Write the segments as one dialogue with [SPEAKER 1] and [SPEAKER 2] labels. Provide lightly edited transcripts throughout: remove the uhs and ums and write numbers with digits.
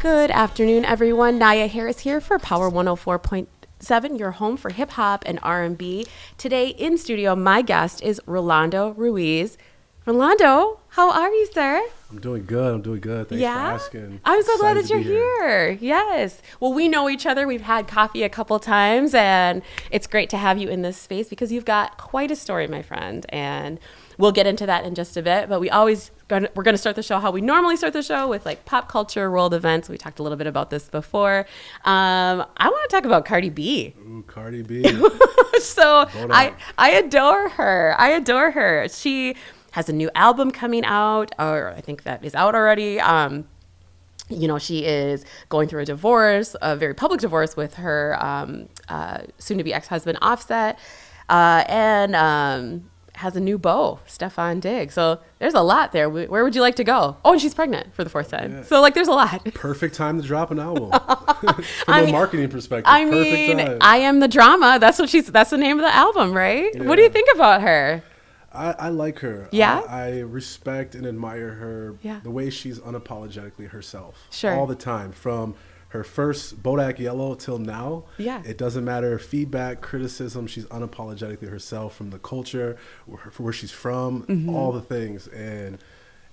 [SPEAKER 1] Good afternoon, everyone. Nyia Harris here for Power 104.7, your home for hip hop and R&B. Today in studio, my guest is Rolando Ruiz. Rolando, how are you, sir?
[SPEAKER 2] I'm doing good. Thanks for asking.
[SPEAKER 1] I'm so glad
[SPEAKER 2] Excited
[SPEAKER 1] that
[SPEAKER 2] to
[SPEAKER 1] you're
[SPEAKER 2] be
[SPEAKER 1] here. Yes. Well, we know each other. We've had coffee a couple times, and it's great to have you in this space because you've got quite a story, my friend. And we'll get into that in just a bit. But we're going to start the show how we normally start the show with like pop culture, world events. We talked a little bit about this before. I want to talk about Cardi B.
[SPEAKER 2] Ooh, Cardi B.
[SPEAKER 1] So I adore her. She has a new album coming out, or I think that is out already. She is going through a divorce, a very public divorce with her soon-to-be ex-husband Offset, and has a new beau, Stefan Diggs. So there's a lot there. Where would you like to go? Oh, and she's pregnant for the fourth time. Yeah. So there's a lot.
[SPEAKER 2] Perfect time to drop an album. From a marketing perspective.
[SPEAKER 1] Perfect time. I Am the Drama. That's the name of the album, right?
[SPEAKER 2] Yeah.
[SPEAKER 1] What do you think about her?
[SPEAKER 2] I like her.
[SPEAKER 1] Yeah?
[SPEAKER 2] I respect and admire her, the way she's unapologetically herself.
[SPEAKER 1] Sure.
[SPEAKER 2] All the time. From her first Bodak Yellow till now.
[SPEAKER 1] Yeah.
[SPEAKER 2] It doesn't matter. Feedback, criticism, she's unapologetically herself from the culture, where she's from, all the things. And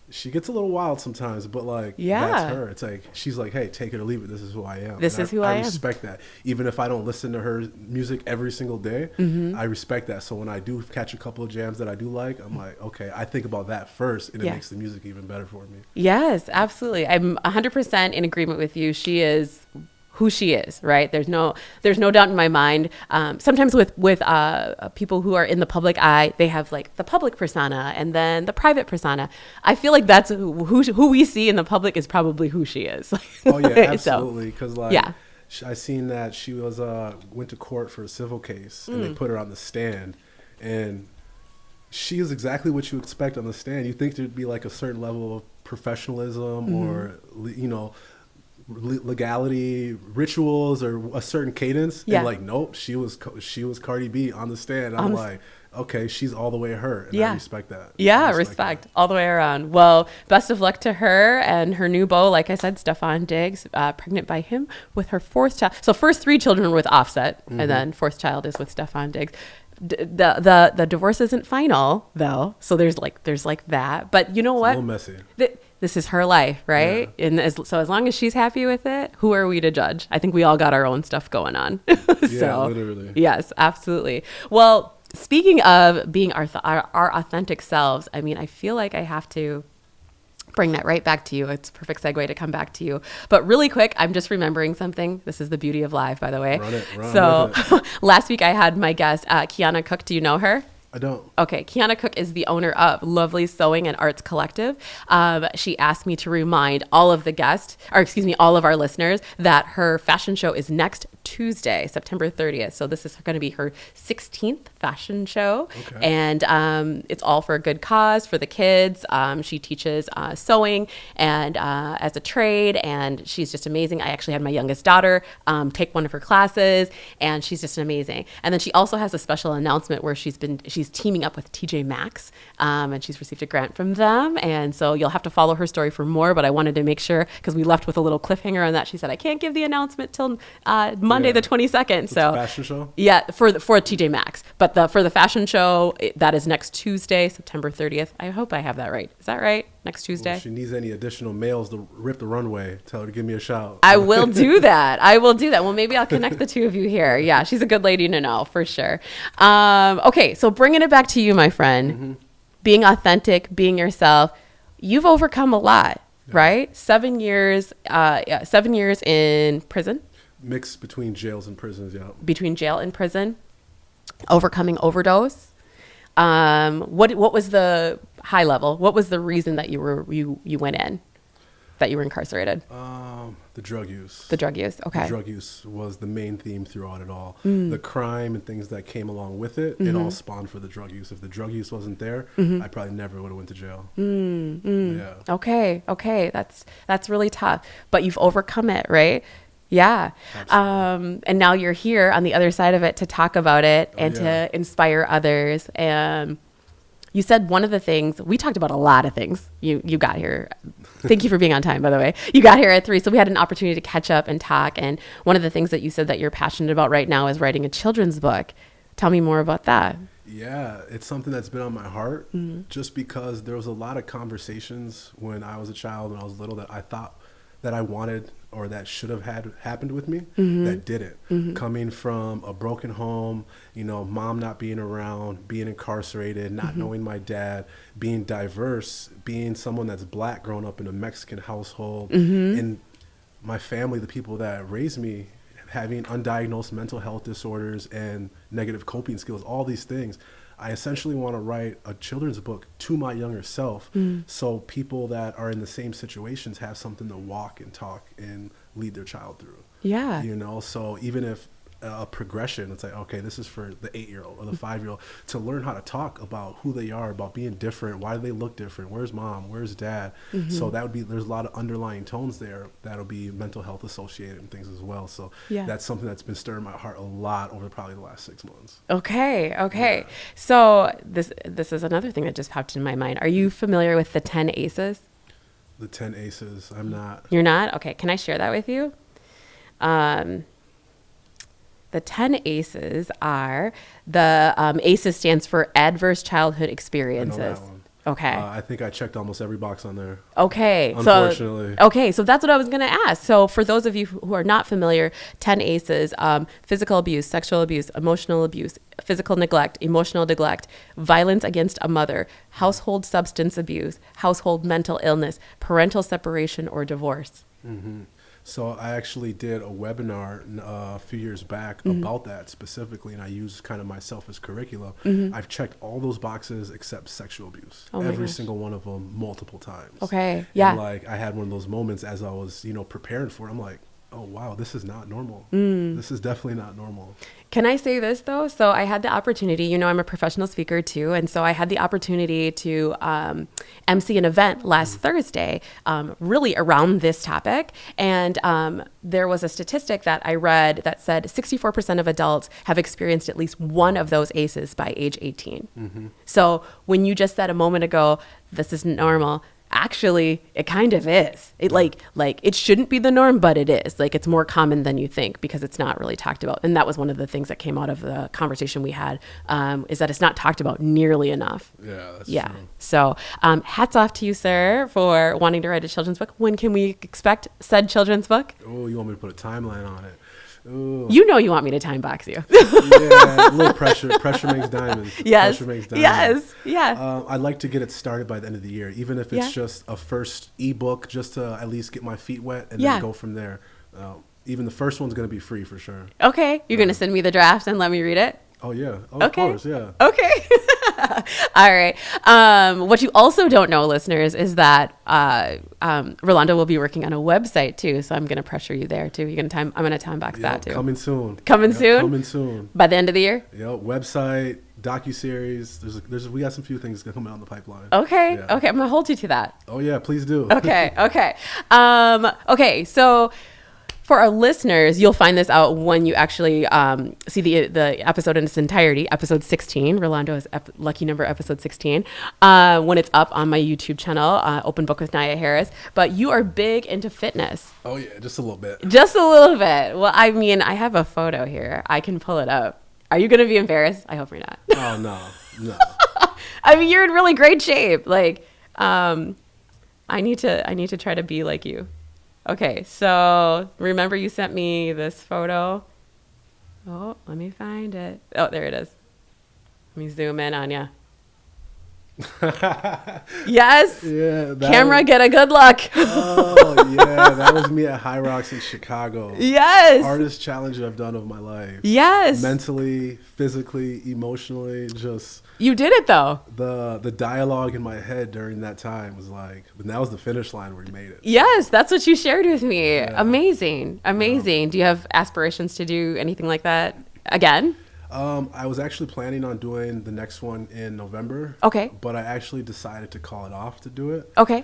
[SPEAKER 2] she gets a little wild sometimes, but that's her. It's like, she's like, hey, take it or leave it. This is who I am. I respect that. Even if I don't listen to her music every single day, I respect that. So when I do catch a couple of jams that I do like, I'm like, okay, I think about that first, and it makes the music even better for me. Yes,
[SPEAKER 1] absolutely. I'm 100% in agreement with you. She is who she is, right? There's no doubt in my mind. Sometimes with people who are in the public eye, they have like the public persona and then the private persona. I feel like that's who we see in the public is probably who she is.
[SPEAKER 2] Oh yeah, absolutely. Because I seen that she was went to court for a civil case, and they put her on the stand, and she is exactly what you expect on the stand. You think there'd be like a certain level of professionalism or legality, rituals, or a certain cadence, and nope, she was Cardi B on the stand. I'm like, okay, she's all the way her, and I respect that.
[SPEAKER 1] Respect all the way around. Well, best of luck to her and her new beau, like I said, Stefan Diggs, pregnant by him with her fourth child. So first three children were with Offset, and then fourth child is with Stefan Diggs. The divorce isn't final though, so there's that. But you know what?
[SPEAKER 2] It's a little messy.
[SPEAKER 1] This is her life, right? Yeah. And so as long as she's happy with it, who are we to judge? I think we all got our own stuff going on.
[SPEAKER 2] Literally.
[SPEAKER 1] Yes, absolutely. Well, speaking of being our authentic selves, I mean, I feel like I have to bring that right back to you. It's a perfect segue to come back to you. But really quick, I'm just remembering something. This is the beauty of live, by the way.
[SPEAKER 2] Run with it.
[SPEAKER 1] Last week I had my guest, Kiana Cook. Do you know her?
[SPEAKER 2] I don't.
[SPEAKER 1] Okay, Kiana Cook is the owner of Lovely Sewing and Arts Collective. She asked me to remind all of all of our listeners that her fashion show is next Tuesday, September 30th. So this is going to be her 16th fashion show. Okay. And it's all for a good cause for the kids. She teaches sewing and as a trade, and she's just amazing. I actually had my youngest daughter take one of her classes, and she's just amazing. And then she also has a special announcement where she's teaming up with TJ Maxx, and she's received a grant from them. And so you'll have to follow her story for more, but I wanted to make sure, because we left with a little cliffhanger on that. She said, I can't give the announcement till Monday the 22nd.
[SPEAKER 2] It's a fashion show?
[SPEAKER 1] Yeah, for TJ Maxx. But for the fashion show, that is next Tuesday, September 30th. I hope I have that right. Is that right? Next Tuesday?
[SPEAKER 2] Well, if she needs any additional males to rip the runway, tell her to give me a shout.
[SPEAKER 1] I will do that. Well, maybe I'll connect the two of you here. Yeah, she's a good lady to know for sure. Okay, so bringing it back to you, my friend, being authentic, being yourself, you've overcome a lot, right? 7 years, 7 years in prison.
[SPEAKER 2] Mixed between jails and prisons, yeah.
[SPEAKER 1] Between jail and prison, overcoming overdose. What was the high level? What was the reason that you went in, that you were incarcerated?
[SPEAKER 2] The drug use.
[SPEAKER 1] The drug use, okay.
[SPEAKER 2] The drug use was the main theme throughout it all. The crime and things that came along with it, it all spawned for the drug use. If the drug use wasn't there, I probably never would have went to jail. Yeah.
[SPEAKER 1] Okay. That's really tough. But you've overcome it, right? Yeah. And now you're here on the other side of it to talk about it and to inspire others. And you said one of the things, we talked about a lot of things. You got here. Thank you for being on time, by the way. You got here at 3, so we had an opportunity to catch up and talk. And one of the things that you said that you're passionate about right now is writing a children's book. Tell me more about that.
[SPEAKER 2] Yeah, it's something that's been on my heart just because there was a lot of conversations when I was a child, when I was little, that I thought that I wanted or that should have had happened with me that didn't. Coming from a broken home, you know, mom not being around, being incarcerated, not knowing my dad, being diverse, being someone that's black, growing up in a Mexican household, and my family, the people that raised me, having undiagnosed mental health disorders and negative coping skills, all these things. I essentially want to write a children's book to my younger self so people that are in the same situations have something to walk and talk and lead their child through.
[SPEAKER 1] Yeah.
[SPEAKER 2] You know, so even if a progression, it's like, okay, this is for the 8-year-old or the 5-year-old to learn how to talk about who they are, about being different, why do they look different, where's mom, where's dad. So that would be, there's a lot of underlying tones there that'll be mental health associated and things as well. So that's something that's been stirring my heart a lot over probably the last 6 months. Okay.
[SPEAKER 1] Yeah. So this is another thing that just popped in my mind. Are you familiar with the 10 ACEs?
[SPEAKER 2] The 10 ACEs, I'm not.
[SPEAKER 1] You're not? Okay, can I share that with you? The 10 ACEs are, the ACEs stands for Adverse Childhood Experiences.
[SPEAKER 2] I know that one.
[SPEAKER 1] Okay.
[SPEAKER 2] I think I checked almost every box on there.
[SPEAKER 1] Okay.
[SPEAKER 2] Unfortunately.
[SPEAKER 1] So that's what I was going to ask. So for those of you who are not familiar, 10 ACEs, physical abuse, sexual abuse, emotional abuse, physical neglect, emotional neglect, violence against a mother, household substance abuse, household mental illness, parental separation, or divorce.
[SPEAKER 2] So I actually did a webinar a few years back about that specifically, and I used kind of myself as curriculum. I've checked all those boxes except sexual abuse. Every single one of them, multiple times.
[SPEAKER 1] Okay, yeah.
[SPEAKER 2] And like I had one of those moments as I was, you know, preparing for it. I'm like, oh wow, this is not normal. This is definitely not normal.
[SPEAKER 1] Can I say this though? So I had the opportunity, you know, I'm a professional speaker too. And so I had the opportunity to MC an event last Thursday, really around this topic. And there was a statistic that I read that said 64% of adults have experienced at least one of those ACEs by age 18. So when you just said a moment ago, this is normal, actually it kind of is. It like it shouldn't be the norm, but it is. Like, it's more common than you think because it's not really talked about. And that was one of the things that came out of the conversation we had, is that it's not talked about nearly enough.
[SPEAKER 2] Yeah, that's
[SPEAKER 1] true.
[SPEAKER 2] So
[SPEAKER 1] hats off to you, sir, for wanting to write a children's book. When can we expect said children's book?
[SPEAKER 2] Oh, you want me to put a timeline on it? Ooh.
[SPEAKER 1] You know you want me to time box you.
[SPEAKER 2] Yeah, a little pressure. Pressure makes diamonds.
[SPEAKER 1] Yes.
[SPEAKER 2] Pressure makes diamonds.
[SPEAKER 1] Yes. Yeah.
[SPEAKER 2] I'd like to get it started by the end of the year, even if it's just a first ebook, just to at least get my feet wet and then go from there. Even the first one's going to be free for sure.
[SPEAKER 1] Okay. You're going to send me the draft and let me read it?
[SPEAKER 2] Oh, yeah. Oh, of course, yeah.
[SPEAKER 1] Okay. All right. What you also don't know, listeners, is that Rolando will be working on a website too. So I'm going to pressure you there too. I'm going to time box that too.
[SPEAKER 2] Coming soon.
[SPEAKER 1] Coming
[SPEAKER 2] soon.
[SPEAKER 1] By the end of the year?
[SPEAKER 2] Yep. Website, docuseries. We got some few things coming out in the pipeline.
[SPEAKER 1] Okay. Yeah. Okay. I'm going to hold you to that.
[SPEAKER 2] Oh yeah, please do.
[SPEAKER 1] Okay. Okay. So for our listeners, you'll find this out when you actually see the episode in its entirety, episode 16. Rolando is lucky number episode 16, when it's up on my YouTube channel, Open Book with Nyia Harris. But you are big into fitness.
[SPEAKER 2] Oh, yeah, just a little bit.
[SPEAKER 1] Just a little bit. Well, I mean, I have a photo here. I can pull it up. Are you going to be embarrassed? I hope you're not.
[SPEAKER 2] Oh, no.
[SPEAKER 1] I mean, you're in really great shape. Like, I need to try to be like you. Okay, so remember you sent me this photo? Oh, let me find it. Oh, there it is. Let me zoom in on you. Yes. Yeah. Camera, get a good look.
[SPEAKER 2] Oh, yeah. That was me at High Rocks in Chicago.
[SPEAKER 1] Yes.
[SPEAKER 2] Hardest challenge I've done of my life.
[SPEAKER 1] Yes.
[SPEAKER 2] Mentally, physically, emotionally, just.
[SPEAKER 1] You did it though.
[SPEAKER 2] The dialogue in my head during that time was like, and that was the finish line where we made it.
[SPEAKER 1] Yes, that's what you shared with me.
[SPEAKER 2] Yeah.
[SPEAKER 1] Amazing. Yeah. Do you have aspirations to do anything like that again?
[SPEAKER 2] I was actually planning on doing the next one in November.
[SPEAKER 1] Okay.
[SPEAKER 2] But I actually decided to call it off to do it.
[SPEAKER 1] Okay.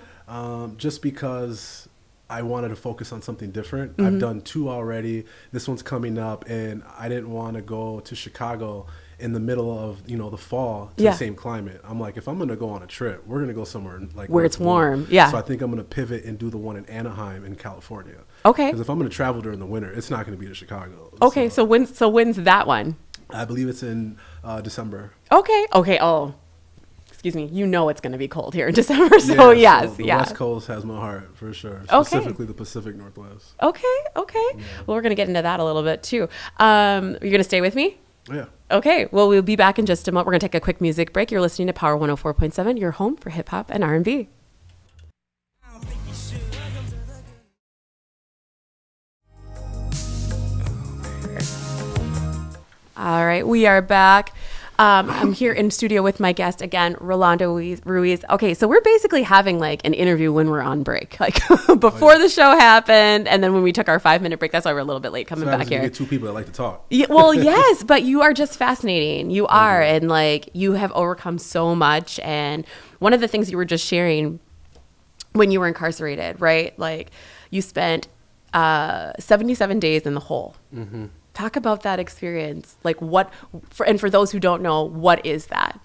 [SPEAKER 2] Just because I wanted to focus on something different. I've done 2 already. This one's coming up, and I didn't want to go to Chicago in the middle of, the fall to the same climate. I'm like, if I'm going to go on a trip, we're going to go somewhere like
[SPEAKER 1] where it's warm. Yeah.
[SPEAKER 2] So I think I'm going to pivot and do the one in Anaheim in California.
[SPEAKER 1] Okay.
[SPEAKER 2] Because if I'm going to travel during the winter, it's not going to be to Chicago.
[SPEAKER 1] Okay. So when's that one?
[SPEAKER 2] I believe it's in December.
[SPEAKER 1] Okay. Oh, excuse me. It's going to be cold here in December. So yes.
[SPEAKER 2] The West Coast has my heart for sure. Specifically the Pacific Northwest.
[SPEAKER 1] Okay. Yeah. Well, we're going to get into that a little bit too. You're going to stay with me?
[SPEAKER 2] Yeah.
[SPEAKER 1] Okay. Well, we'll be back in just a moment. We're going to take a quick music break. You're listening to Power 104.7, your home for hip hop and R&B. All right, we are back. I'm here in studio with my guest again, Rolando Ruiz. Okay, so we're basically having like an interview when we're on break, like before the show happened, and then when we took our 5-minute break. That's why we're a little bit late coming back here.
[SPEAKER 2] You get two people that like to talk.
[SPEAKER 1] Yeah, well, yes, but you are just fascinating. You are, and like you have overcome so much. And one of the things you were just sharing when you were incarcerated, right? Like you spent 77 days in the hole. Mm-hmm. Talk about that experience. Like for those who don't know, what is that?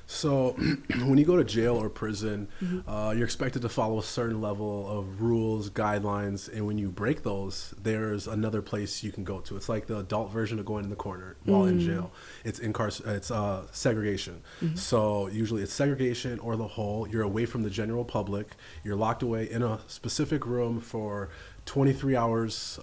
[SPEAKER 2] So when you go to jail or prison, you're expected to follow a certain level of rules, guidelines. And when you break those, there's another place you can go to. It's like the adult version of going in the corner while in jail. It's segregation. Mm-hmm. So usually it's segregation or the hole. You're away from the general public. You're locked away in a specific room for 23 hours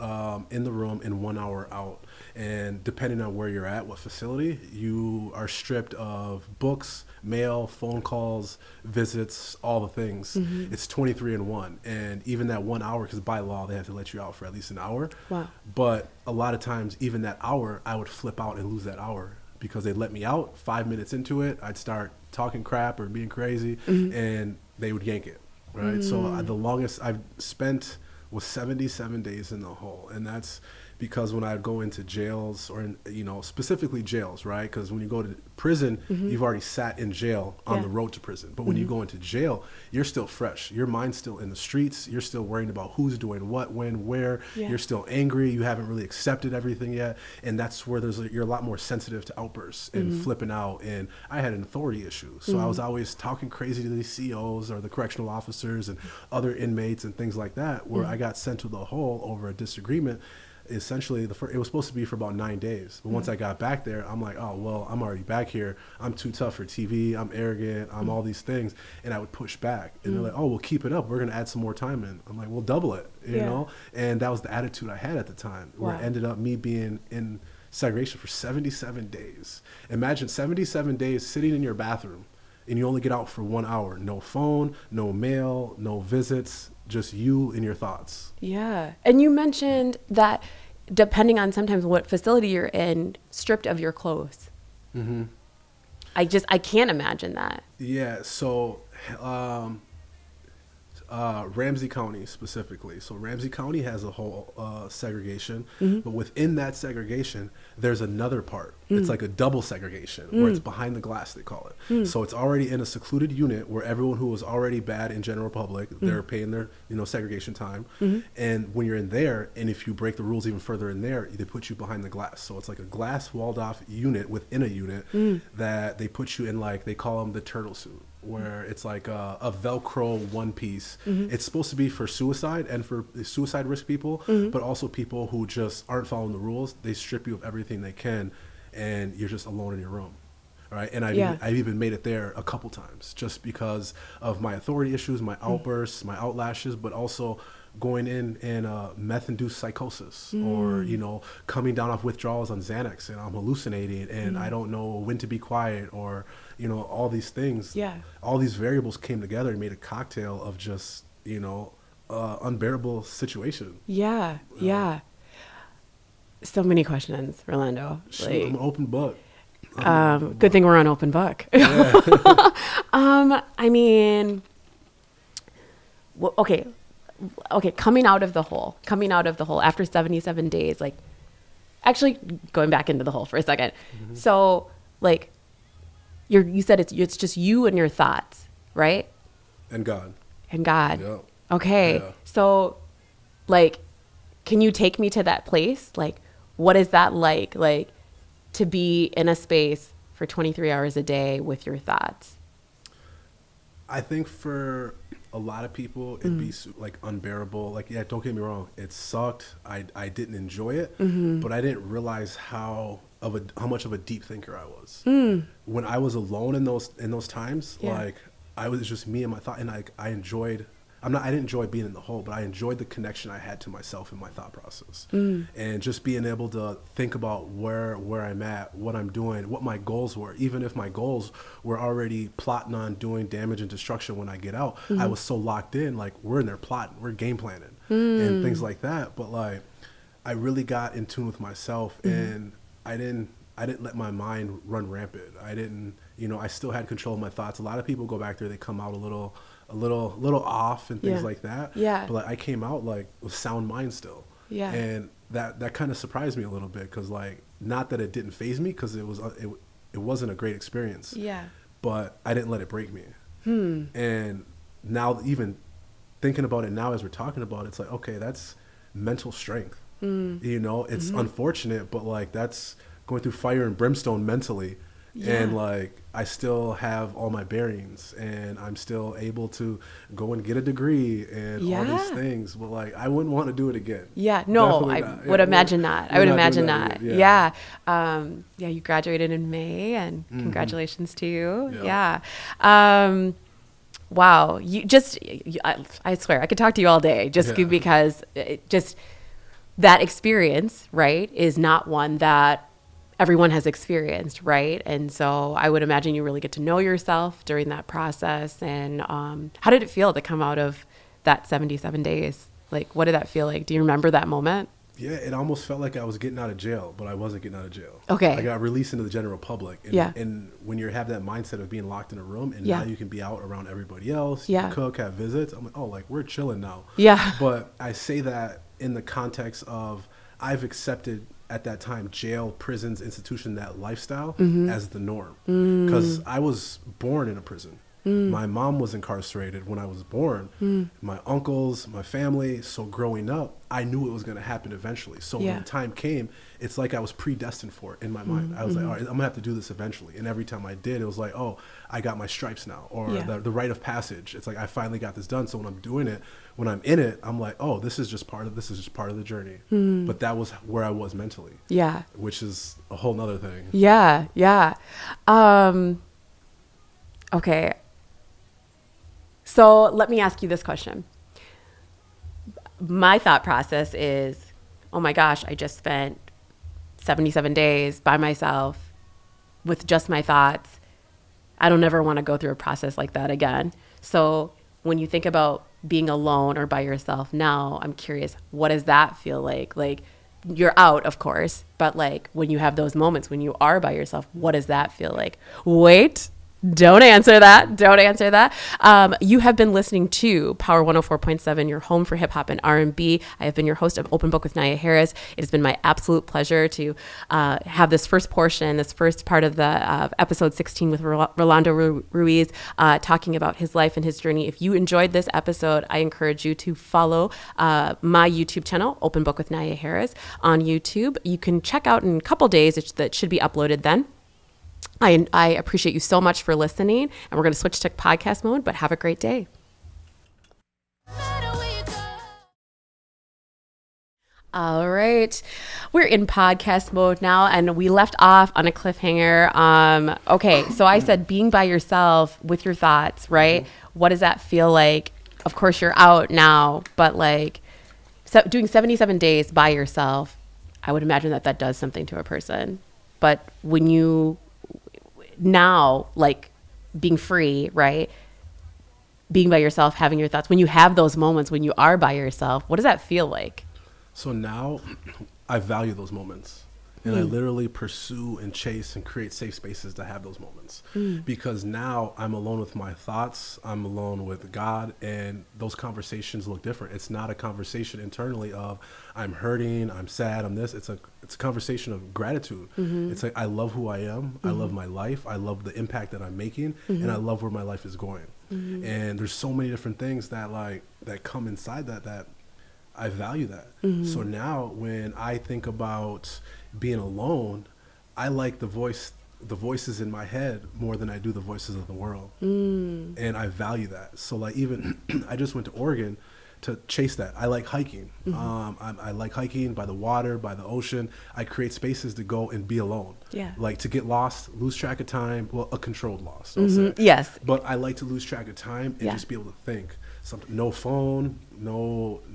[SPEAKER 2] in the room and 1 hour out. And depending on where you're at, what facility, you are stripped of books, mail, phone calls, visits, all the things. Mm-hmm. It's 23 in 1. And even that 1 hour, because by law, they have to let you out for at least an hour. Wow. But a lot of times, even that hour, I would flip out and lose that hour because they let me out. 5 minutes into it, I'd start talking crap or being crazy, and they would yank it, right? So the longest I've spent was 77 days in the hole. And that's because when I go into jails or, specifically jails, right? Because when you go to prison, you've already sat in jail on the road to prison. But when you go into jail, you're still fresh. Your mind's still in the streets. You're still worrying about who's doing what, when, where. Yeah. You're still angry. You haven't really accepted everything yet. And that's where you're a lot more sensitive to outbursts and flipping out. And I had an authority issue. So I was always talking crazy to these COs or the correctional officers and other inmates and things like that, where I got sent to the hole over a disagreement. Essentially, it was supposed to be for about 9 days. But once I got back there, I'm like, oh, well, I'm already back here. I'm too tough for TV. I'm arrogant. I'm all these things. And I would push back. And they're like, oh, we'll keep it up. We're going to add some more time in. I'm like, we'll double it, you know? And that was the attitude I had at the time, where it ended up me being in segregation for 77 days. Imagine 77 days sitting in your bathroom, and you only get out for 1 hour. No phone, no mail, no visits, just you and your thoughts.
[SPEAKER 1] Yeah. And you mentioned that depending on sometimes what facility you're in, stripped of your clothes. Mm-hmm. I can't imagine that.
[SPEAKER 2] Yeah. So Ramsey County specifically. So Ramsey County has a whole segregation, but within that segregation, there's another part. It's like a double segregation where it's behind the glass, they call it. So it's already in a secluded unit where everyone who was already bad in general public, they're paying their segregation time. And when you're in there, and if you break the rules even further in there, they put you behind the glass. So it's like a glass walled off unit within a unit that they put you in, like they call them the turtle suit, where it's like a Velcro one piece. It's supposed to be for suicide and for suicide risk people, but also people who just aren't following the rules. They strip you of everything they can, and you're just alone in your room. All right. And I've even made it there a couple times just because of my authority issues, my outbursts, my outlashes, but also going in and meth-induced psychosis or, coming down off withdrawals on Xanax, and I'm hallucinating and I don't know when to be quiet, or, all these things. Yeah. All these variables came together and made a cocktail of just, unbearable situation.
[SPEAKER 1] Yeah. Yeah. So many questions, Rolando.
[SPEAKER 2] I'm an open book.
[SPEAKER 1] Good thing we're on open book. Yeah. I mean, okay. Coming out of the hole after 77 days, like actually going back into the hole for a second. So like you said it's just you and your thoughts, right?
[SPEAKER 2] And God.
[SPEAKER 1] Yeah. Okay. Yeah. So like, can you take me to that place? Like, what is that like to be in a space for 23 hours a day with your thoughts?
[SPEAKER 2] I think for a lot of people, it'd be like unbearable. Like, yeah, don't get me wrong. It sucked. I didn't enjoy it, but I didn't realize how much of a deep thinker I was. When I was alone in those times, like I was just me and my thought, and I enjoyed. I didn't enjoy being in the hole, but I enjoyed the connection I had to myself and my thought process. And just being able to think about where I'm at, what I'm doing, what my goals were. Even if my goals were already plotting on doing damage and destruction when I get out, I was so locked in, like we're in there plotting, we're game planning and things like that. But like, I really got in tune with myself, and I didn't let my mind run rampant. I still had control of my thoughts. A lot of people go back there, they come out a little off and things like that. Yeah. But like, I came out like with sound mind still. Yeah. And that kind of surprised me a little bit, because like, not that it didn't faze me, because it wasn't a great experience. Yeah. But I didn't let it break me. And now, even thinking about it now as we're talking about it, it's like, okay, that's mental strength. It's unfortunate, but like, that's going through fire and brimstone mentally. Yeah. And like, I still have all my bearings, and I'm still able to go and get a degree and all these things. But like, I wouldn't want to do it again. Yeah, no, I would imagine not. I would imagine not. Yeah. You graduated in May, and congratulations to you. Yeah. Wow. I swear I could talk to you all day, because that experience, right, is not one that everyone has experienced, right? And so I would imagine you really get to know yourself during that process. And how did it feel to come out of that 77 days? Like, what did that feel like? Do you remember that moment? Yeah, it almost felt like I was getting out of jail, but I wasn't getting out of jail. Okay. I got released into the general public. And when you have that mindset of being locked in a room, and now you can be out around everybody else, you can cook, have visits. I'm like, oh, like, we're chilling now. Yeah. But I say that in the context of, I've accepted at that time jail, prisons, institution, that lifestyle as the norm, because I was born in a prison. My mom was incarcerated when I was born. My uncles, my family. So growing up, I knew it was going to happen eventually. So when the time came, it's like I was predestined for it in my mind. I was like, all right, I'm gonna have to do this eventually. And every time I did, it was like, oh, I got my stripes now, or the rite of passage. It's like, I finally got this done. So when I'm doing it, when I'm in it, I'm like, oh, this is just part of the journey. But that was where I was mentally. Yeah. Which is a whole nother thing. Yeah. Yeah. Okay. So let me ask you this question. My thought process is, oh my gosh, I just spent 77 days by myself with just my thoughts. I don't ever want to go through a process like that again. So when you think about being alone or by yourself now, I'm curious, what does that feel like? Like, you're out, of course, but like, when you have those moments when you are by yourself, what does that feel like? Wait. Don't answer that. You have been listening to Power 104.7, your home for hip hop and R&B. I have been your host of Open Book with Nyia Harris. It has been my absolute pleasure to have this first part of the episode 16 with Rolando Ruiz, talking about his life and his journey. If you enjoyed this episode, I encourage you to follow my YouTube channel, Open Book with Nyia Harris, on YouTube. You can check out in a couple days. That should be uploaded then. I appreciate you so much for listening, and we're going to switch to podcast mode, but have a great day. All right. We're in podcast mode now, and we left off on a cliffhanger. Okay, so I said being by yourself with your thoughts, right? What does that feel like? Of course, you're out now, but like doing 77 days by yourself, I would imagine that does something to a person. But when you now, like, being free, right? Being by yourself, having your thoughts, when you have those moments when you are by yourself, what does that feel like? So now I value those moments, and I literally pursue and chase and create safe spaces to have those moments, because now I'm alone with my thoughts, I'm alone with God, and those conversations look different. It's not a conversation internally of I'm hurting, I'm sad, I'm this. It's a conversation of gratitude. It's like, I love who I am, I love my life, I love the impact that I'm making, and I love where my life is going. And there's so many different things that come inside that I value that. So now when I think about being alone, I like the voice the voices in my head more than I do the voices of the world. And I value that. So like even I just went to Oregon to chase that. I like hiking. I like hiking by the water, by the ocean. I create spaces to go and be alone.
[SPEAKER 1] Yeah.
[SPEAKER 2] Like to get lost, lose track of time. Well, a controlled loss, I'll say.
[SPEAKER 1] Yes.
[SPEAKER 2] But I like to lose track of time and just be able to think. No phone,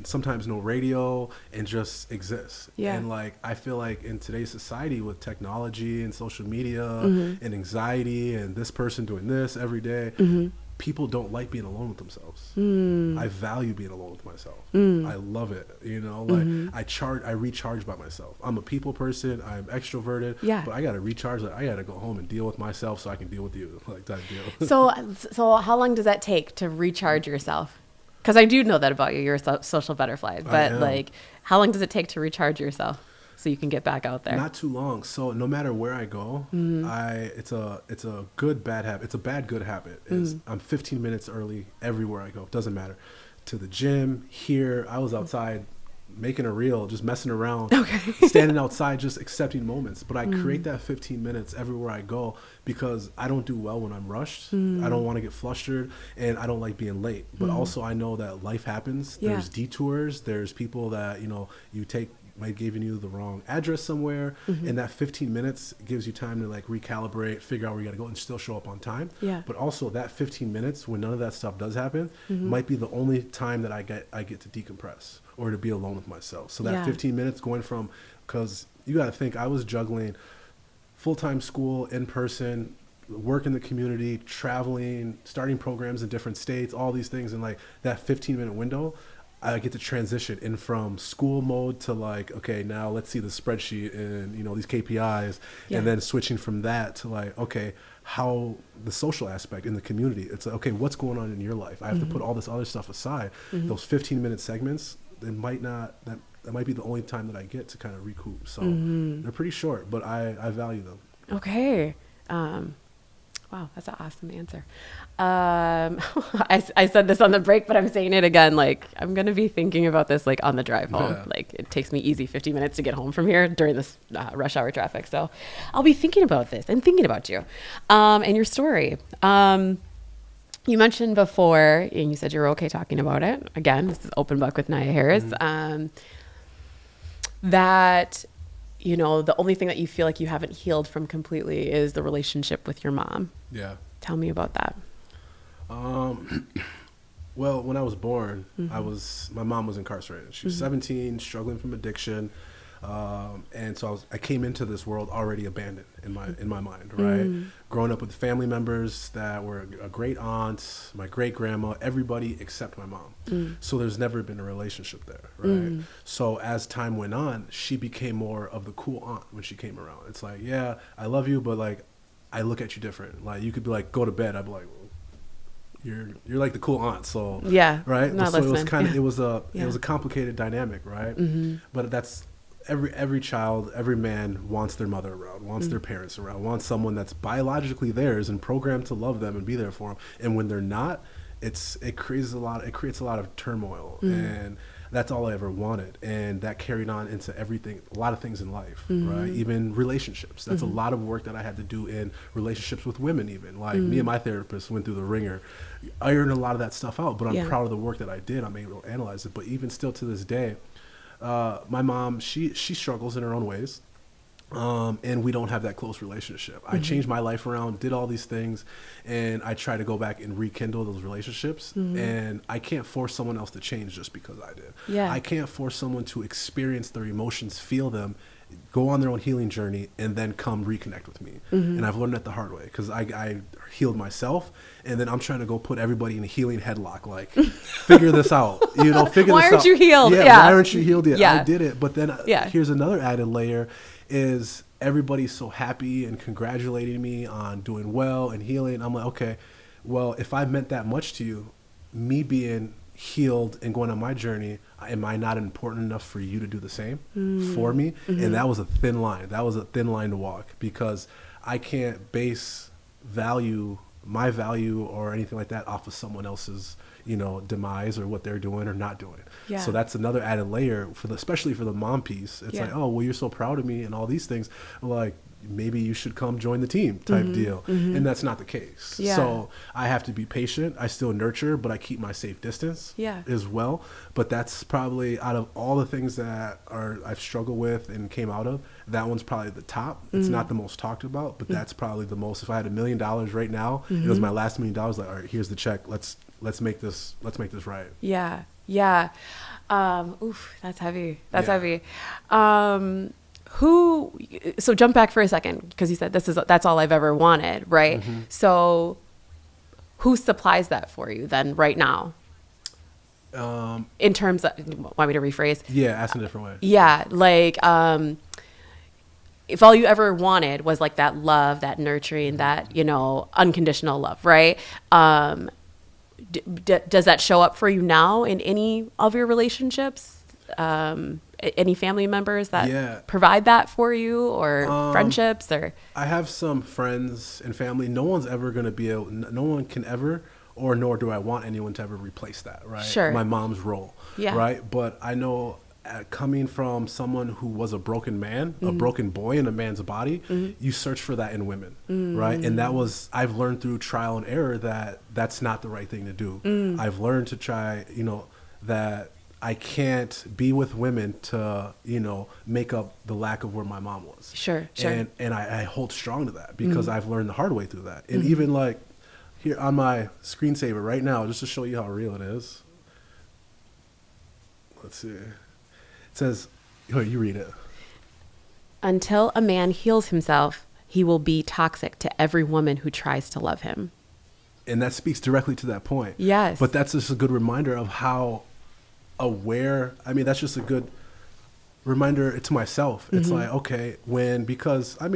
[SPEAKER 2] sometimes no radio, and just exist.
[SPEAKER 1] Yeah.
[SPEAKER 2] And like I feel like in today's society with technology and social media and anxiety and this person doing this every day, people don't like being alone with themselves. I value being alone with myself. I love it. You know, like I recharge by myself. I'm a people person. I'm extroverted.
[SPEAKER 1] Yeah.
[SPEAKER 2] But I got to recharge. I got to go home and deal with myself so I can deal with you. Like that deal.
[SPEAKER 1] So how long does that take to recharge yourself? Because I do know that about you. You're a social butterfly. But like, how long does it take to recharge yourself so you can get back out there?
[SPEAKER 2] Not too long. So no matter where I go, it's a good bad habit. It's a bad good habit. I'm 15 minutes early everywhere I go. Doesn't matter. To the gym, here. I was outside making a reel, just messing around, standing outside, just accepting moments. But I create that 15 minutes everywhere I go because I don't do well when I'm rushed. I don't want to get flustered, and I don't like being late. But also I know that life happens. There's detours. There's people that, might giving you the wrong address somewhere, and that 15 minutes gives you time to like recalibrate, figure out where you got to go, and still show up on time. Yeah. But also that 15 minutes when none of that stuff does happen might be the only time that I get to decompress or to be alone with myself. So that 15 minutes going from, because you got to think I was juggling full-time school, in person, work in the community, traveling, starting programs in different states, all these things, and like that 15-minute window, I get to transition in from school mode to like, okay, now let's see the spreadsheet and, these KPIs, and then switching from that to like, okay, how the social aspect in the community. It's like, okay, what's going on in your life? I have to put all this other stuff aside. Those 15-minute segments, that might be the only time that I get to kind of recoup. So they're pretty short, but I value them.
[SPEAKER 1] Okay. Wow, that's an awesome answer. I said this on the break, but I'm saying it again. Like, I'm going to be thinking about this like on the drive home. Yeah. Like, it takes me easy 50 minutes to get home from here during this rush hour traffic. So I'll be thinking about this and thinking about you and your story. You mentioned before, and you said you were okay talking about it. Again, this is Open Book with Nyia Harris. That, the only thing that you feel like you haven't healed from completely is the relationship with your mom.
[SPEAKER 2] Yeah.
[SPEAKER 1] Tell me about that.
[SPEAKER 2] Well, when I was born, my mom was incarcerated. She was 17, struggling from addiction. And so I came into this world already abandoned in my mind, right? Growing up with family members that were a great aunt, my great grandma, everybody except my mom. So there's never been a relationship there, right? So as time went on, she became more of the cool aunt when she came around. It's like, yeah, I love you, but like, I look at you different. Like, you could be like, go to bed. I'd be like, well, you're like the cool aunt. So
[SPEAKER 1] yeah,
[SPEAKER 2] right.
[SPEAKER 1] Not
[SPEAKER 2] so
[SPEAKER 1] listening.
[SPEAKER 2] it was kind of it was a complicated dynamic, right? But that's every child, every man wants their mother around, wants their parents around, wants someone that's biologically theirs and programmed to love them and be there for them. And when they're not, it creates a lot of turmoil, and that's all I ever wanted. And that carried on into everything, a lot of things in life, right? Even relationships. That's a lot of work that I had to do in relationships with women, even. Like me and my therapist went through the ringer, ironed a lot of that stuff out, but I'm proud of the work that I did. I'm able to analyze it. But even still to this day, my mom, she struggles in her own ways. And we don't have that close relationship. I changed my life around, did all these things, and I try to go back and rekindle those relationships. And I can't force someone else to change just because I did. Yeah. I can't force someone to experience their emotions, feel them, go on their own healing journey, and then come reconnect with me. And I've learned that the hard way, because I healed myself, and then I'm trying to go put everybody in a healing headlock, like, figure this out, figure this out.
[SPEAKER 1] Why aren't you healed?
[SPEAKER 2] Why aren't you healed yet?
[SPEAKER 1] Yeah.
[SPEAKER 2] I did it, but then here's another added layer, is everybody's so happy and congratulating me on doing well and healing. I'm like, okay, well, if I meant that much to you, me being healed and going on my journey, am I not important enough for you to do the same for me? And that was a thin line. That was a thin line to walk, because I can't base my value or anything like that off of someone else's demise or what they're doing or not doing. Yeah. So that's another added layer especially for the mom piece. It's like, oh, well, you're so proud of me and all these things. Like, maybe you should come join the team type deal. And that's not the case.
[SPEAKER 1] Yeah.
[SPEAKER 2] So I have to be patient. I still nurture, but I keep my safe distance as well. But that's probably, out of all the things that I've struggled with and came out of, that one's probably the top. It's not the most talked about, but that's probably the most. If I had $1 million right now, it was my last $1 million. Like, all right, here's the check. Let's make this right.
[SPEAKER 1] Yeah. Yeah. Oof, that's heavy. That's heavy. So jump back for a second, because you said that's all I've ever wanted, right? So who supplies that for you then right now? In terms of, want me to rephrase?
[SPEAKER 2] Yeah, ask in a different way.
[SPEAKER 1] Yeah, like if all you ever wanted was like that love, that nurturing, that, unconditional love, right? Does that show up for you now in any of your relationships? Any family members that provide that for you, or friendships? Or
[SPEAKER 2] I have some friends and family. No one's ever going to be able, no one can ever, or nor do I want anyone to ever replace that, right?
[SPEAKER 1] Sure.
[SPEAKER 2] My mom's role, right? But I know, coming from someone who was a broken man, a broken boy in a man's body, you search for that in women, right? And I've learned through trial and error that that's not the right thing to do. I've learned to try, that I can't be with women to, make up the lack of where my mom was.
[SPEAKER 1] Sure.
[SPEAKER 2] And I hold strong to that, because I've learned the hard way through that. And even like here on my screensaver right now, just to show you how real it is. Let's see. It says, you read it.
[SPEAKER 1] Until a man heals himself, he will be toxic to every woman who tries to love him.
[SPEAKER 2] And that speaks directly to that point.
[SPEAKER 1] Yes.
[SPEAKER 2] But that's just a good reminder of how aware, that's just a good reminder to myself. It's like, okay, because I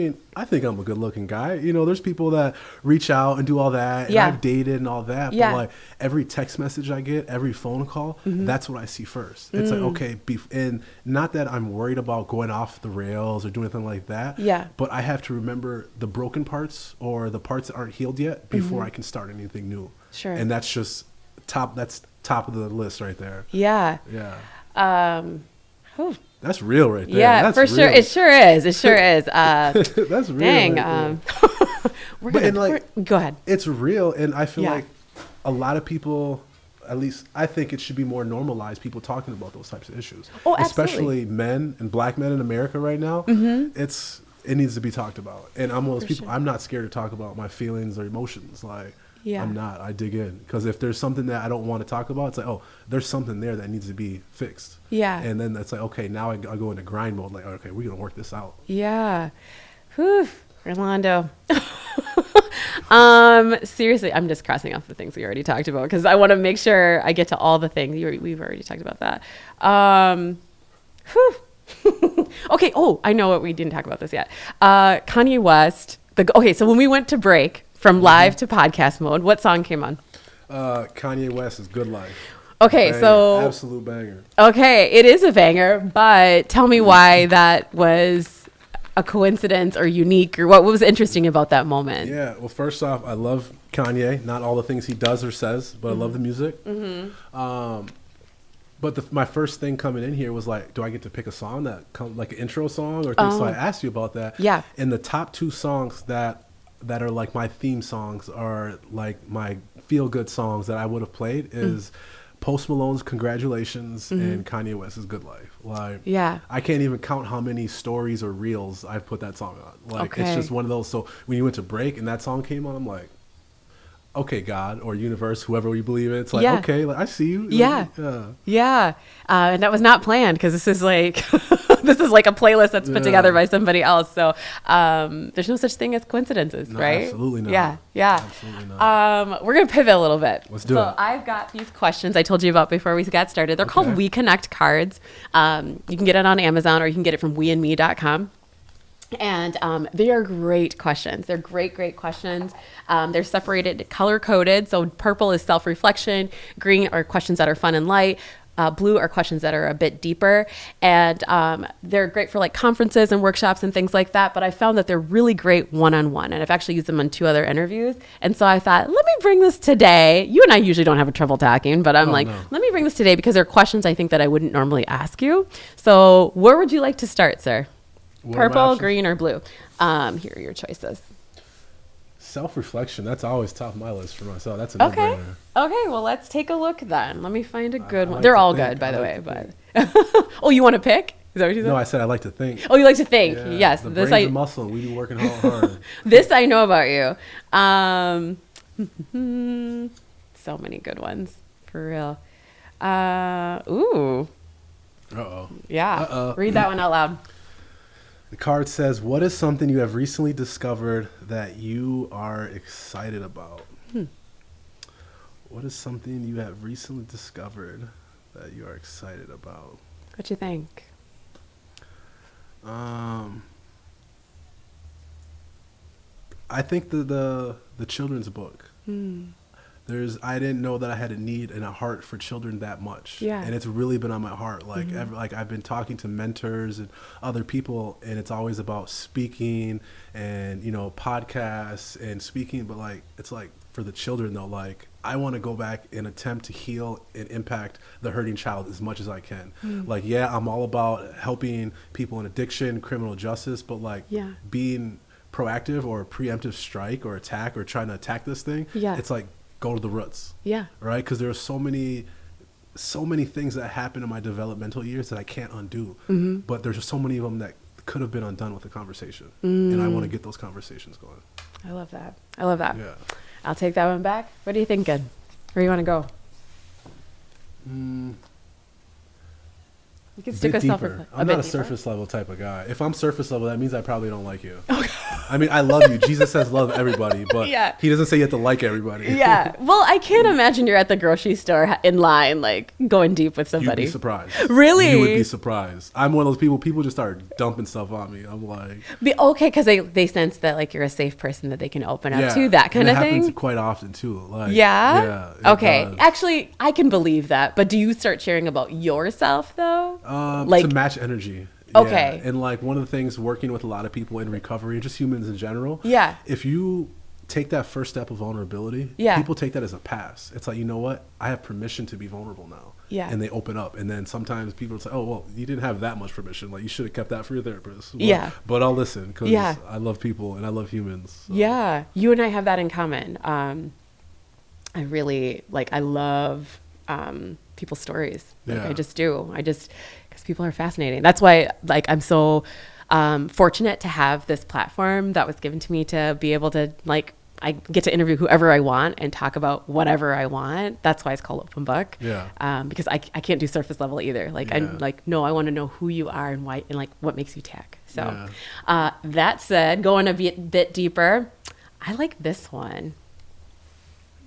[SPEAKER 2] think I'm a good looking guy. There's people that reach out and do all that, and I've dated and all that. But like every text message I get, every phone call, that's what I see first. It's like, okay, and not that I'm worried about going off the rails or doing anything like that. Yeah. But I have to remember the broken parts, or the parts that aren't healed yet, before I can start anything new. Sure. And that's just top of the list right there.
[SPEAKER 1] Yeah.
[SPEAKER 2] Yeah. That's real right there.
[SPEAKER 1] Yeah,
[SPEAKER 2] that's
[SPEAKER 1] for
[SPEAKER 2] real.
[SPEAKER 1] sure. It sure is. It sure is.
[SPEAKER 2] That's real.
[SPEAKER 1] Dang.
[SPEAKER 2] Right
[SPEAKER 1] go ahead.
[SPEAKER 2] It's real. And I feel like a lot of people, at least I think it should be more normalized, people talking about those types of issues. Oh, absolutely. Especially men and black men in America right now. It needs to be talked about. And I'm one of those people, I'm not scared to talk about my feelings or emotions. Like, I'm not. I dig in, because if there's something that I don't want to talk about, it's like, oh, there's something there that needs to be fixed. Yeah. And then that's like, okay, now I go into grind mode. Like, okay, we're gonna work this out. Yeah.
[SPEAKER 1] Whew, Rolando. Seriously, I'm just crossing off the things we already talked about, because I want to make sure I get to all the things we've already talked about. That. Okay. Oh, I know what we didn't talk about this yet. Kanye West. So when we went to break from live to podcast mode, what song came on?
[SPEAKER 2] Kanye West's Good Life.
[SPEAKER 1] Okay, banger. So
[SPEAKER 2] absolute banger.
[SPEAKER 1] Okay, it is a banger, but tell me why that was a coincidence or unique, or what was interesting about that moment?
[SPEAKER 2] Yeah, well, first off, I love Kanye. Not all the things he does or says, but I love the music. But my first thing coming in here was like, do I get to pick a song that like an intro song or things? So I asked you about that. Yeah. And the top 2 songs that are like my theme songs, are like my feel good songs that I would have played, is Post Malone's Congratulations and Kanye West's Good Life. Like, I can't even count how many stories or reels I've put that song on. Like, it's just one of those. So when you went to break and that song came on, I'm like, okay, God or universe, whoever you believe in, it's like, okay, like, I see you.
[SPEAKER 1] And that was not planned, because this is like this is like a playlist that's put together by somebody else. So there's no such thing as coincidences, right?
[SPEAKER 2] Absolutely not.
[SPEAKER 1] Absolutely not. We're gonna pivot a little bit.
[SPEAKER 2] Let's do it.
[SPEAKER 1] I've got these questions I told you about before we got started. They're called We Connect cards. You can get it on Amazon, or you can get it from weandme.com. And they are great questions. They're great questions. They're separated, color-coded. So purple is self-reflection. Green are questions that are fun and light. Blue are questions that are a bit deeper. And they're great for like conferences and workshops and things like that. But I found that they're really great one-on-one. And I've actually used them on 2 other interviews. And so I thought, let me bring this today. You and I usually don't have trouble talking, but I'm let me bring this today, because they're questions I think that I wouldn't normally ask you. So where would you like to start, sir? Purple, green, or blue. Here are your choices.
[SPEAKER 2] Self-reflection. That's always top of my list for myself. That's a no-brainer.
[SPEAKER 1] Okay, well, let's take a look then. Let me find a good one. They're all good, by the way. But oh, you want to pick? Is that what you said?
[SPEAKER 2] No, I said I like to think.
[SPEAKER 1] Oh, you like to think.
[SPEAKER 2] Yeah,
[SPEAKER 1] yes.
[SPEAKER 2] The brain's a muscle. We be working hard.
[SPEAKER 1] This I know about you. So many good ones. For real. Ooh.
[SPEAKER 2] Uh-oh.
[SPEAKER 1] Yeah.
[SPEAKER 2] Uh-oh.
[SPEAKER 1] Read that one out loud.
[SPEAKER 2] The card says, what is something you have recently discovered that you are excited about? What is something you have recently discovered that you are excited about?
[SPEAKER 1] What you think?
[SPEAKER 2] I think the children's book. I didn't know that I had a need and a heart for children that much.
[SPEAKER 1] Yeah.
[SPEAKER 2] And it's really been on my heart. Like, like I've been talking to mentors and other people, and it's always about speaking and, podcasts and speaking. But like, it's like for the children though, like I want to go back and attempt to heal and impact the hurting child as much as I can. Like, yeah, I'm all about helping people in addiction, criminal justice, but like being proactive or a preemptive strike or attack or trying to attack this thing. Yeah. It's like, go to the roots. Yeah. Right? Because there are so many things that happen in my developmental years that I can't undo. But there's just so many of them that could have been undone with the conversation. And I want to get those conversations going.
[SPEAKER 1] I love that.
[SPEAKER 2] Yeah.
[SPEAKER 1] I'll take that one back. What are you thinking? Where do you want to go? You can stick with
[SPEAKER 2] deeper. I'm not a surface level type of guy. If I'm surface level, that means I probably don't like you. Okay. I mean, I love you. Jesus says love everybody, but he doesn't say you have to like everybody.
[SPEAKER 1] Yeah. Well, I can't imagine you're at the grocery store in line, like going deep with somebody.
[SPEAKER 2] You'd be surprised.
[SPEAKER 1] Really?
[SPEAKER 2] You would be surprised. I'm one of those people just start dumping stuff on me. I'm like...
[SPEAKER 1] Okay, because they sense that like you're a safe person that they can open up to, that kind of thing.
[SPEAKER 2] It happens quite often too. Like,
[SPEAKER 1] yeah? Okay. Actually, I can believe that. But do you start sharing about yourself though?
[SPEAKER 2] To match energy.
[SPEAKER 1] Okay.
[SPEAKER 2] Yeah. And like one of the things working with a lot of people in recovery, just humans in general.
[SPEAKER 1] Yeah.
[SPEAKER 2] If you take that first step of vulnerability, people take that as a pass. It's like, you know what? I have permission to be vulnerable now. Yeah. And they open up. And then sometimes people say, oh, well, you didn't have that much permission. Like you should have kept that for your therapist. Well, but I'll listen because I love people and I love humans. So. Yeah.
[SPEAKER 1] You and I have that in common. I really I love people's stories. I just do. Because people are fascinating. That's why I'm so fortunate to have this platform that was given to me to be able to I get to interview whoever I want and talk about whatever I want. That's why it's called Open Book. Yeah. Because I can't do surface level either. I'm no, I want to know who you are and why and what makes you tick. So that said, going a bit deeper, I like this one.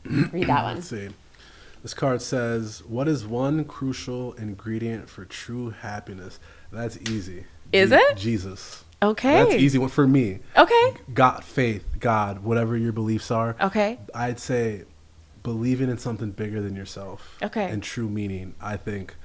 [SPEAKER 1] Read that one.
[SPEAKER 2] Let's see. This card says, what is one crucial ingredient for true happiness? That's easy.
[SPEAKER 1] Is it?
[SPEAKER 2] Jesus.
[SPEAKER 1] Okay.
[SPEAKER 2] That's easy one for me.
[SPEAKER 1] Okay.
[SPEAKER 2] God, faith, God, whatever your beliefs are.
[SPEAKER 1] Okay.
[SPEAKER 2] I'd say believing in something bigger than yourself.
[SPEAKER 1] Okay.
[SPEAKER 2] And true meaning, I think.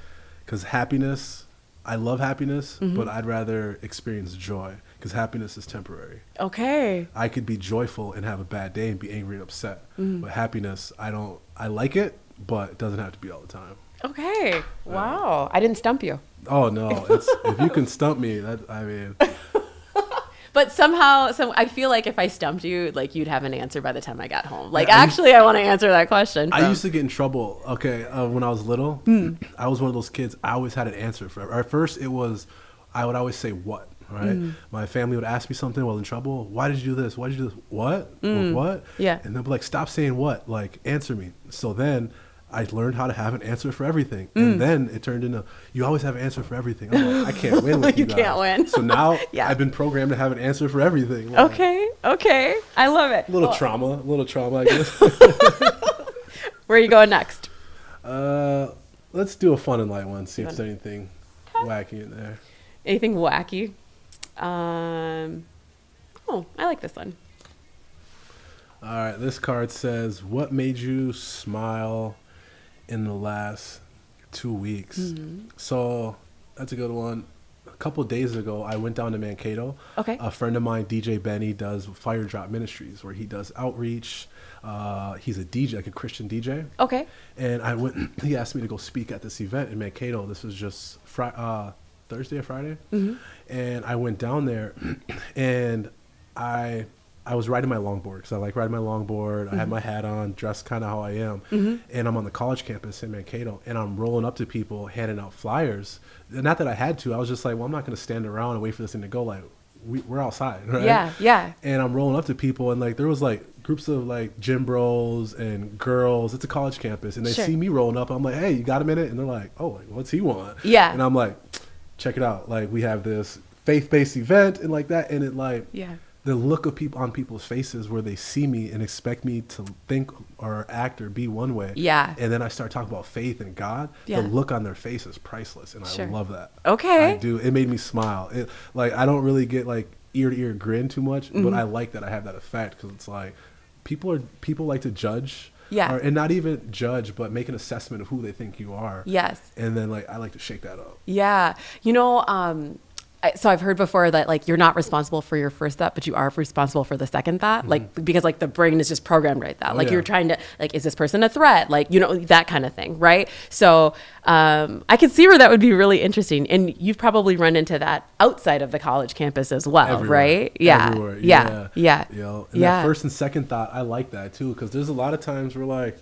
[SPEAKER 2] Because happiness, I love happiness, but I'd rather experience joy. Because happiness is temporary. Okay. I could be joyful and have a bad day and be angry and upset. But happiness, I like it, but it doesn't have to be all the time.
[SPEAKER 1] Okay. Wow. I didn't stump you.
[SPEAKER 2] Oh, no. If you can stump me,
[SPEAKER 1] But somehow, I feel like if I stumped you, you'd have an answer by the time I got home. Actually, I want to answer that question.
[SPEAKER 2] I used to get in trouble, when I was little. I was one of those kids, I always had an answer for it. At first, I would always say what, right? My family would ask me something while in trouble. Why did you do this? Why did you do this? What? What? Yeah. And they'd be like, stop saying what? Answer me. So then I learned how to have an answer for everything. And then it turned into, you always have an anser for everything. I'm like, I can't win with you guys. You can't win. So now I've been programmed to have an answer for everything.
[SPEAKER 1] Okay. I love it.
[SPEAKER 2] A little trauma, I guess.
[SPEAKER 1] Where are you going next?
[SPEAKER 2] Let's do a fun and light one. See if there's anything wacky in there.
[SPEAKER 1] Anything wacky? I like this one.
[SPEAKER 2] All right. This card says, what made you smile in the last 2 weeks? So that's a good one. A couple of days ago, I went down to Mankato. Okay. A friend of mine, DJ Benny, does Fire Drop Ministries, where he does outreach. He's a DJ, a Christian DJ.
[SPEAKER 1] Okay.
[SPEAKER 2] And I went. He asked me to go speak at this event in Mankato. This was just Thursday or Friday. And I went down there and I was riding my longboard because I like riding my longboard. I had my hat on, dressed kind of how I am. And I'm on the college campus in Mankato, and I'm rolling up to people, handing out flyers. Not that I had to. I was just like, well, I'm not going to stand around and wait for this thing to go. Like, we're outside, right?
[SPEAKER 1] Yeah.
[SPEAKER 2] And I'm rolling up to people, and like there was like groups of like gym bros and girls. It's a college campus, and they see me rolling up. I'm like, hey, you got a minute? And they're like, oh, like, what's he want?
[SPEAKER 1] Yeah.
[SPEAKER 2] And I'm like, check it out. Like, we have this faith-based event and like that, and it like the look of people on people's faces where they see me and expect me to think or act or be one way.
[SPEAKER 1] Yeah.
[SPEAKER 2] And then I start talking about faith and God. The look on their face is priceless, and I love that.
[SPEAKER 1] Okay.
[SPEAKER 2] I do. It made me smile. It like I don't really get like ear to ear grin too much, but I like that I have that effect because it's like people like to judge.
[SPEAKER 1] Yeah.
[SPEAKER 2] And not even judge, but make an assessment of who they think you are.
[SPEAKER 1] Yes.
[SPEAKER 2] And then like I like to shake that up.
[SPEAKER 1] Yeah. You know, so I've heard before that like you're not responsible for your first thought, but you are responsible for the second thought. Like, because like the brain is just programmed right that. Like you're trying to like, is this person a threat? Like, you know, that kind of thing. Right. So I can see where that would be really interesting. And you've probably run into that outside of the college campus as well. Everywhere. Right. Yeah.
[SPEAKER 2] Everywhere.
[SPEAKER 1] Yeah.
[SPEAKER 2] You know, and that first and second thought, I like that too. Cause there's a lot of times where like,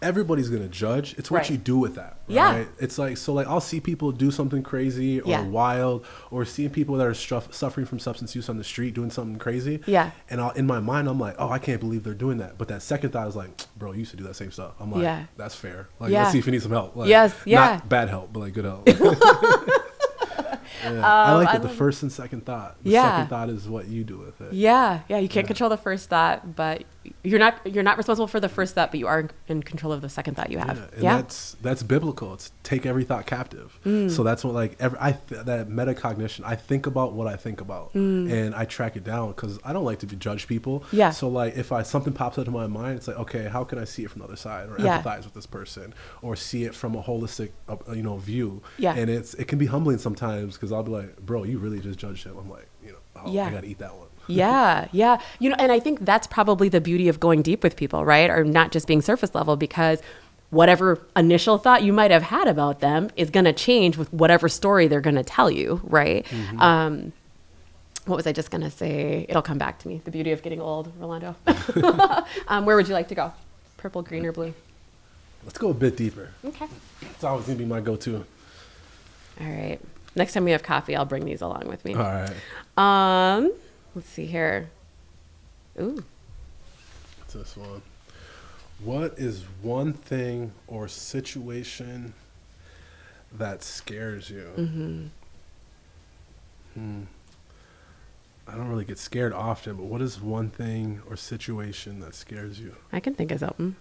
[SPEAKER 2] everybody's going to judge. It's what you do with that. Right? It's like, so like I'll see people do something crazy or wild, or seeing people that are suffering from substance use on the street doing something crazy. Yeah. And in my mind, I'm like, oh, I can't believe they're doing that. But that second thought is like, bro, you used to do that same stuff. I'm like, that's fair. Like, let's see if you need some help. Like, not bad help, but like good help. I like it. The first and second thought. The second thought is what you do with it. Yeah. You can't control the first thought, but you're not responsible for the first thought, but you are in control of the second thought you have. That's biblical. It's take every thought captive. So that's what like that metacognition. I think about what I think about, and I track it down because I don't like to judge people. Yeah. So like if something pops up in my mind, it's like, okay, how can I see it from the other side, or empathize with this person, or see it from a holistic view. Yeah. And it can be humbling sometimes because I'll be like, bro, you really just judged him. I'm like, I got to eat that one. Yeah. You know, and I think that's probably the beauty of going deep with people, right? Or not just being surface level, because whatever initial thought you might have had about them is going to change with whatever story they're going to tell you, right? What was I just going to say? It'll come back to me. The beauty of getting old, Rolando. Where would you like to go? Purple, green, or blue? Let's go a bit deeper.
[SPEAKER 1] Okay.
[SPEAKER 2] It's always going to be my go-to.
[SPEAKER 1] All right. Next time we have coffee, I'll bring these along with me.
[SPEAKER 2] All right.
[SPEAKER 1] Let's see here. Ooh.
[SPEAKER 2] What's this one? What is one thing or situation that scares you? I don't really get scared often, but what is one thing or situation that scares you?
[SPEAKER 1] I can think of something.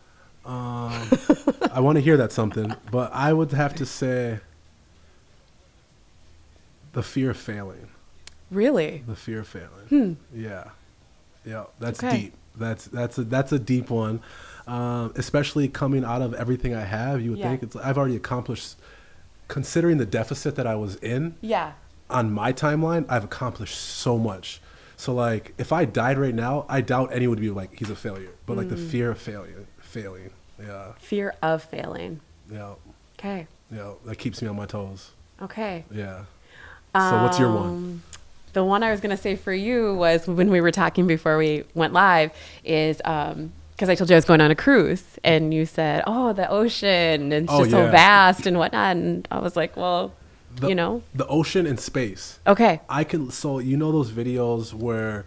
[SPEAKER 2] I want to hear that something, but I would have to say the fear of failing.
[SPEAKER 1] Really?
[SPEAKER 2] The fear of failing. Yeah. That's deep. That's a deep one. Especially coming out of everything I have, you would think I've already accomplished, considering the deficit that I was in. Yeah. On my timeline, I've accomplished so much. So like, if I died right now, I doubt anyone would be like, he's a failure. But like the fear of failing. Yeah. Fear of failing. Yeah. Okay. Yeah, that keeps me on my toes. Okay. Yeah. So what's your one? The one I was going to say for you was when we were talking before we went live is because I told you I was going on a cruise, and you said, oh, the ocean, and it's just so vast and whatnot. And I was like, well, the ocean and space. Okay. So you know those videos where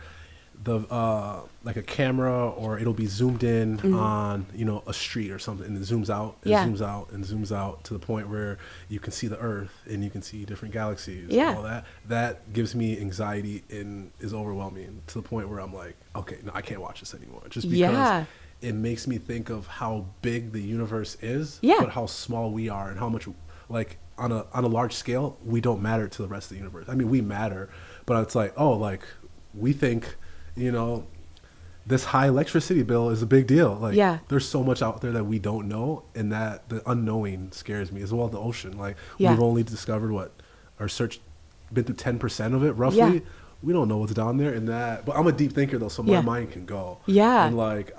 [SPEAKER 2] like a camera, or it'll be zoomed in on, a street or something, and it zooms out and zooms out and zooms out to the point where you can see the Earth and you can see different galaxies and all that. That gives me anxiety and is overwhelming to the point where I'm like, okay, no, I can't watch this anymore. Just because it makes me think of how big the universe is, but how small we are, and how much, like, on a large scale, we don't matter to the rest of the universe. I mean, we matter, but it's like, oh, like, we think, this high electricity bill is a big deal. Like, there's so much out there that we don't know, and that the unknowing scares me, as well as the ocean. Like, we've only discovered been through 10% of it, roughly. Yeah. We don't know what's down there, and that. But I'm a deep thinker, though, so my mind can go. Yeah. And like,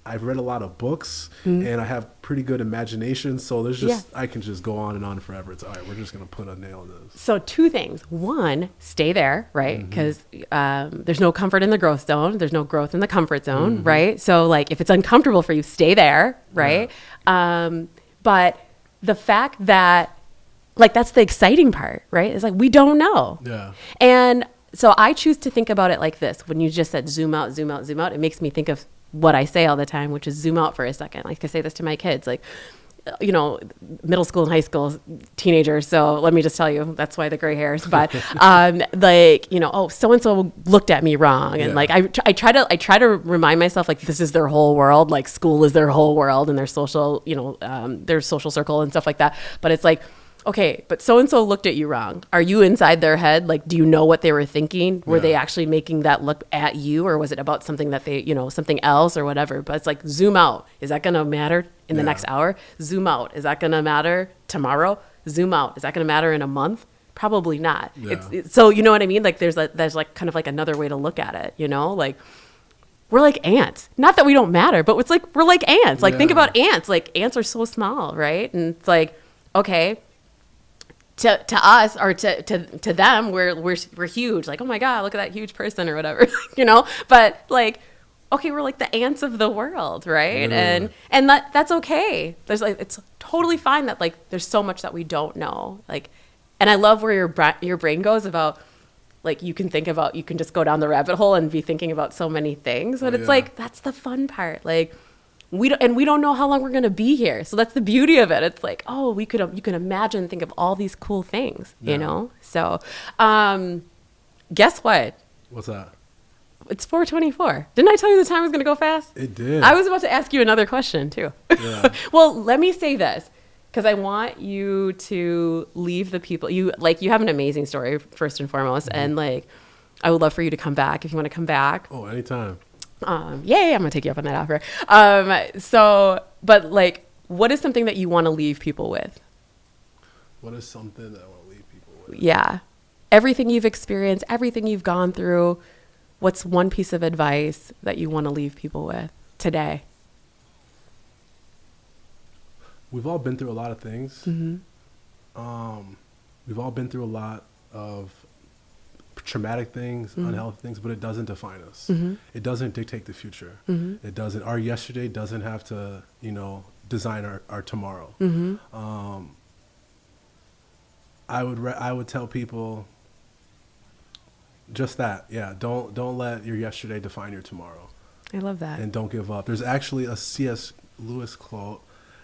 [SPEAKER 2] I've read a lot of books and I have pretty good imagination. So there's just, I can just go on and on forever. It's all right. We're just going to put a nail in this.
[SPEAKER 1] So 2 things. One, stay there, right? Because there's no comfort in the growth zone. There's no growth in the comfort zone, right? So like if it's uncomfortable for you, stay there, right? Yeah. But the fact that like, that's the exciting part, right? It's like, we don't know.
[SPEAKER 2] Yeah.
[SPEAKER 1] And so I choose to think about it like this. When you just said zoom out, zoom out, zoom out, it makes me think of what I say all the time, which is zoom out for a second. Like I say this to my kids, like, you know, middle school and high school teenagers. So let me just tell you, that's why the gray hairs. But like, you know, oh, so-and-so looked at me wrong. And like, I try to remind myself, like, this is their whole world. Like school is their whole world and their social, you know, their social circle and stuff like that. But it's like, okay, but so-and-so looked at you wrong. Are you inside their head? Like, do you know what they were thinking? Were they actually making that look at you, or was it about something that they, you know, something else or whatever? But it's like, zoom out. Is that going to matter in the next hour? Zoom out. Is that going to matter tomorrow? Zoom out. Is that going to matter in a month? Probably not. Yeah. It's so, you know what I mean? Like, there's like kind of like another way to look at it, you know? Like, we're like ants. Not that we don't matter, but it's like, we're like ants. Like, think about ants. Like, ants are so small, right? And it's like, okay, to us or to them, we're huge. Like, oh my God, look at that huge person or whatever, you know? But like, okay, we're like the ants of the world, right? Yeah. And that's okay. There's like, it's totally fine that like there's so much that we don't know. Like, and I love where your brain goes about, like, you can just go down the rabbit hole and be thinking about so many things. But it's like, that's the fun part. Like, we don't know how long we're going to be here. So that's the beauty of it. It's like, oh, you can imagine, think of all these cool things, you know? So, guess what?
[SPEAKER 2] What's that?
[SPEAKER 1] It's 4:24. Didn't I tell you the time was going to go fast?
[SPEAKER 2] It did.
[SPEAKER 1] I was about to ask you another question too. Yeah. Well, let me say this, because I want you to leave the people, you have an amazing story first and foremost. And like, I would love for you to come back if you want to come back.
[SPEAKER 2] Oh, anytime.
[SPEAKER 1] I'm gonna take you up on that offer. But like, what is something that you want to leave people with?
[SPEAKER 2] What is something that I want to leave people with?
[SPEAKER 1] Yeah, everything you've experienced, everything you've gone through. What's one piece of advice that you want to leave people with today?
[SPEAKER 2] We've all been through a lot of things. We've all been through a lot of traumatic things, unhealthy things, but it doesn't define us. It doesn't dictate the future. It doesn't. Our yesterday doesn't have to, you know, design our tomorrow. I would tell people just that. Yeah, don't let your yesterday define your tomorrow.
[SPEAKER 1] I love that.
[SPEAKER 2] And don't give up. There's actually a C.S. Lewis quote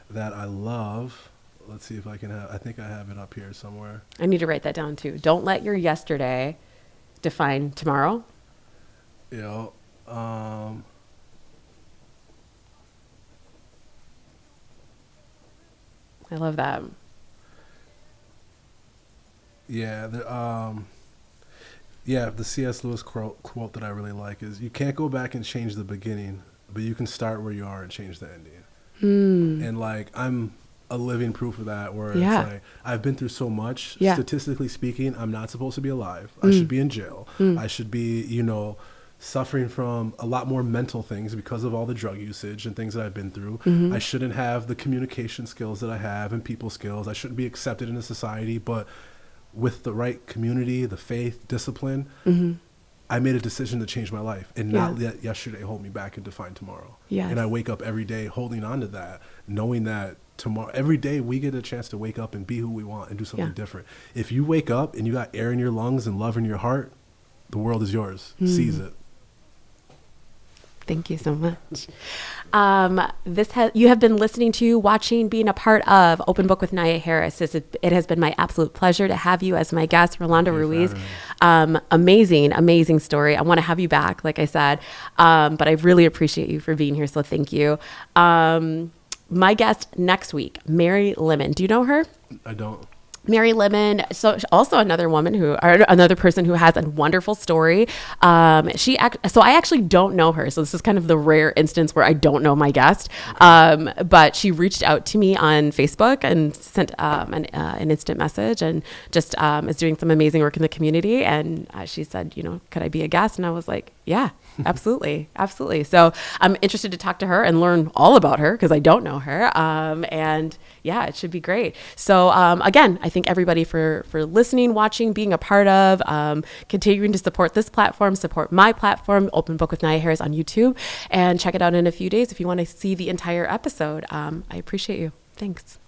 [SPEAKER 2] that I love. Let's see if I think I have it up here somewhere.
[SPEAKER 1] I need to write that down too. Don't let your yesterday define tomorrow.
[SPEAKER 2] You know, I
[SPEAKER 1] love that.
[SPEAKER 2] Yeah, the C.S. Lewis quote that I really like is, you can't go back and change the beginning, but you can start where you are and change the ending. And like, I'm a living proof of that, where it's like, I've been through so much. Statistically speaking, I'm not supposed to be alive. I should be in jail. I should be, you know, suffering from a lot more mental things because of all the drug usage and things that I've been through. I shouldn't have the communication skills that I have and people skills. I shouldn't be accepted in a society, but with the right community, the faith, discipline, I made a decision to change my life and not let yesterday hold me back and define tomorrow. And I wake up every day holding on to that, knowing that tomorrow, every day we get a chance to wake up and be who we want and do something different. If you wake up and you got air in your lungs and love in your heart, the world is yours. Seize it.
[SPEAKER 1] Thank you so much. You have been listening to, watching, being a part of Open Book with Nyia Harris. It has been my absolute pleasure to have you as my guest, Rolando Ruiz. Amazing story. I want to have you back, like I said, but I really appreciate you for being here, so thank you. My guest next week, Mary Lemon. Do you know her?
[SPEAKER 2] I don't.
[SPEAKER 1] Mary Lemon, so also another person who has a wonderful story. So I actually don't know her. So this is kind of the rare instance where I don't know my guest. But she reached out to me on Facebook and sent an instant message, and just is doing some amazing work in the community. And she said, you know, could I be a guest? And I was like, Yeah, absolutely. Absolutely. So I'm interested to talk to her and learn all about her because I don't know her. And yeah, it should be great. So again, I thank everybody for listening, watching, being a part of, continuing to support this platform, support my platform, Open Book with Nyia Harris on YouTube, and check it out in a few days if you want to see the entire episode. I appreciate you. Thanks.